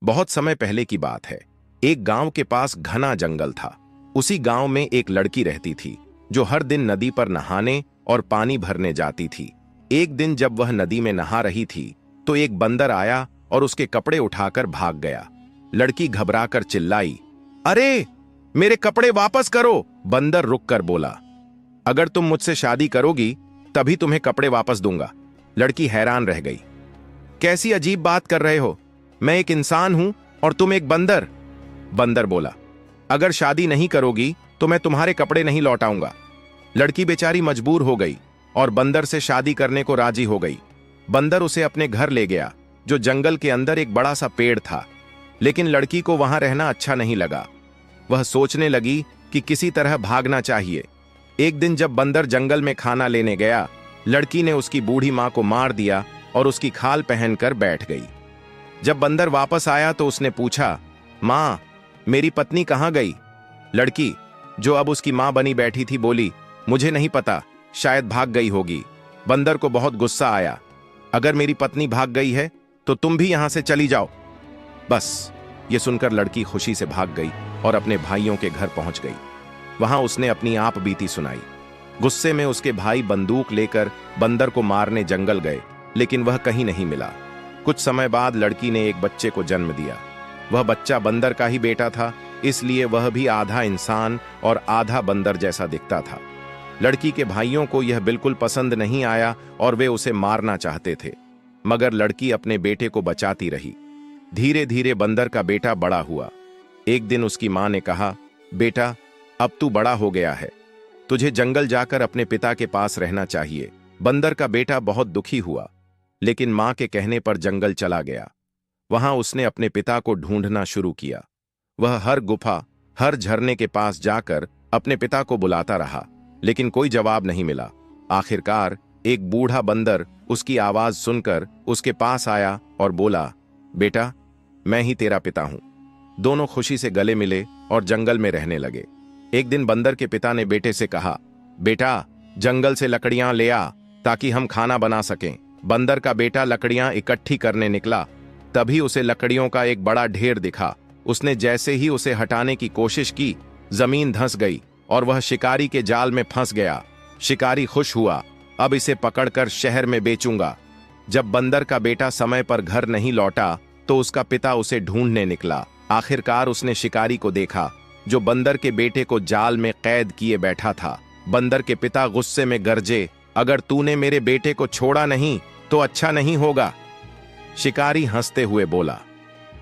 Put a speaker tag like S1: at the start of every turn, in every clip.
S1: बहुत समय पहले की बात है। एक गांव के पास घना जंगल था। उसी गांव में एक लड़की रहती थी जो हर दिन नदी पर नहाने और पानी भरने जाती थी। एक दिन जब वह नदी में नहा रही थी तो एक बंदर आया और उसके कपड़े उठाकर भाग गया। लड़की घबराकर चिल्लाई, अरे मेरे कपड़े वापस करो। बंदर रुककर बोला, अगर तुम मुझसे शादी करोगी तभी तुम्हें कपड़े वापस दूंगा। लड़की हैरान रह गई, कैसी अजीब बात कर रहे हो? मैं एक इंसान हूं और तुम एक बंदर। बंदर बोला, अगर शादी नहीं करोगी तो मैं तुम्हारे कपड़े नहीं लौटाऊंगा। लड़की बेचारी मजबूर हो गई और बंदर से शादी करने को राजी हो गई। बंदर उसे अपने घर ले गया जो जंगल के अंदर एक बड़ा सा पेड़ था। लेकिन लड़की को वहां रहना अच्छा नहीं लगा। वह सोचने लगी कि किसी तरह भागना चाहिए। एक दिन जब बंदर जंगल में खाना लेने गया, लड़की ने उसकी बूढ़ी मां को मार दिया और उसकी खाल पहनकर बैठ गई। जब बंदर वापस आया तो उसने पूछा, मां, मेरी पत्नी कहां गई? लड़की, जो अब उसकी मां बनी बैठी थी, बोली, मुझे नहीं पता, शायद भाग गई होगी। बंदर को बहुत गुस्सा आया, अगर मेरी पत्नी भाग गई है तो तुम भी यहां से चली जाओ। बस ये सुनकर लड़की खुशी से भाग गई और अपने भाइयों के घर पहुंच गई। वहां उसने अपनी आप बीती सुनाई। गुस्से में उसके भाई बंदूक लेकर बंदर को मारने जंगल गए, लेकिन वह कहीं नहीं मिला। कुछ समय बाद लड़की ने एक बच्चे को जन्म दिया। वह बच्चा बंदर का ही बेटा था, इसलिए वह भी आधा इंसान और आधा बंदर जैसा दिखता था। लड़की के भाइयों को यह बिल्कुल पसंद नहीं आया और वे उसे मारना चाहते थे, मगर लड़की अपने बेटे को बचाती रही। धीरे धीरे बंदर का बेटा बड़ा हुआ। एक दिन उसकी मां ने कहा, बेटा, अब तू बड़ा हो गया है, तुझे जंगल जाकर अपने पिता के पास रहना चाहिए। बंदर का बेटा बहुत दुखी हुआ, लेकिन मां के कहने पर जंगल चला गया। वहां उसने अपने पिता को ढूंढना शुरू किया। वह हर गुफा, हर झरने के पास जाकर अपने पिता को बुलाता रहा, लेकिन कोई जवाब नहीं मिला। आखिरकार एक बूढ़ा बंदर उसकी आवाज सुनकर उसके पास आया और बोला, बेटा, मैं ही तेरा पिता हूं। दोनों खुशी से गले मिले और जंगल में रहने लगे। एक दिन बंदर के पिता ने बेटे से कहा, बेटा, जंगल से लकड़ियां ले आ ताकि हम खाना बना सकें। बंदर का बेटा लकड़ियां इकट्ठी करने निकला। तभी उसे लकड़ियों का एक बड़ा ढेर दिखा। उसने जैसे ही उसे हटाने की कोशिश की, जमीन धंस गई और वह शिकारी के जाल में फंस गया। शिकारी खुश हुआ, अब इसे पकड़कर शहर में बेचूंगा। जब बंदर का बेटा समय पर घर नहीं लौटा तो उसका पिता उसे ढूंढने निकला। आखिरकार उसने शिकारी को देखा जो बंदर के बेटे को जाल में कैद किए बैठा था। बंदर के पिता गुस्से में गरजे, अगर तूने मेरे बेटे को छोड़ा नहीं तो अच्छा नहीं होगा। शिकारी हंसते हुए बोला,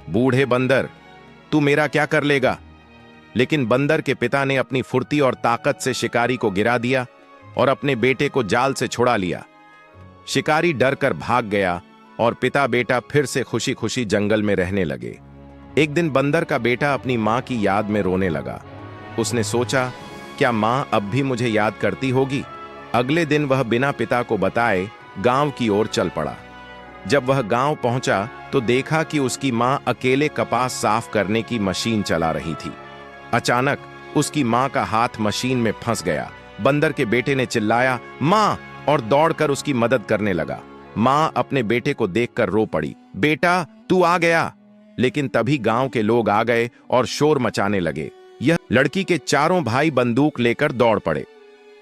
S1: बूढ़े बंदर, तू मेरा क्या कर लेगा? लेकिन बंदर के पिता ने अपनी फुर्ती और ताकत से शिकारी को गिरा दिया और अपने बेटे को जाल से छुड़ा लिया। शिकारी डर कर भाग गया और पिता बेटा फिर से खुशी खुशी जंगल में रहने लगे। एक दिन बंदर का बेटा अपनी मां की याद में रोने लगा। उसने सोचा, क्या मां अब भी मुझे याद करती होगी? अगले दिन वह बिना पिता को बताए गांव की ओर चल पड़ा। जब वह गांव पहुंचा तो देखा कि उसकी मां अकेले कपास साफ करने की मशीन चला रही थी। अचानक उसकी मां का हाथ मशीन में फंस गया। बंदर के बेटे ने चिल्लाया, मां, और दौड़कर उसकी मदद करने लगा। मां अपने बेटे को देखकर रो पड़ी, बेटा, तू आ गया। लेकिन तभी गांव के लोग आ गए और शोर मचाने लगे। यह लड़की के चारों भाई बंदूक लेकर दौड़ पड़े।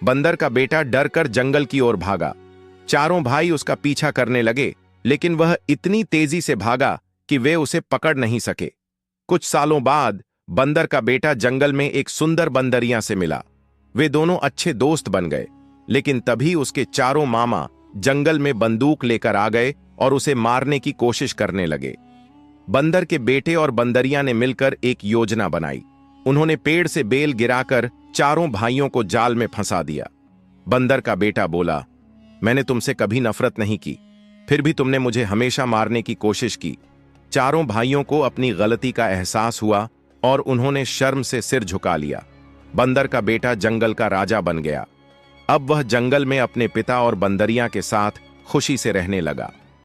S1: बंदर का बेटा डरकर जंगल की ओर भागा। चारों भाई उसका पीछा करने लगे, लेकिन वह इतनी तेजी से भागा कि वे उसे पकड़ नहीं सके। कुछ सालों बाद बंदर का बेटा जंगल में एक सुंदर बंदरिया से मिला। वे दोनों अच्छे दोस्त बन गए। लेकिन तभी उसके चारों मामा जंगल में बंदूक लेकर आ गए और उसे मारने की कोशिश करने लगे। बंदर के बेटे और बंदरिया ने मिलकर एक योजना बनाई। उन्होंने पेड़ से बेल गिराकर चारों भाइयों को जाल में फंसा दिया। बंदर का बेटा बोला, मैंने तुमसे कभी नफरत नहीं की, फिर भी तुमने मुझे हमेशा मारने की कोशिश की। चारों भाइयों को अपनी गलती का एहसास हुआ और उन्होंने शर्म से सिर झुका लिया। बंदर का बेटा जंगल का राजा बन गया। अब वह जंगल में अपने पिता और बंदरिया के साथ खुशी से रहने लगा।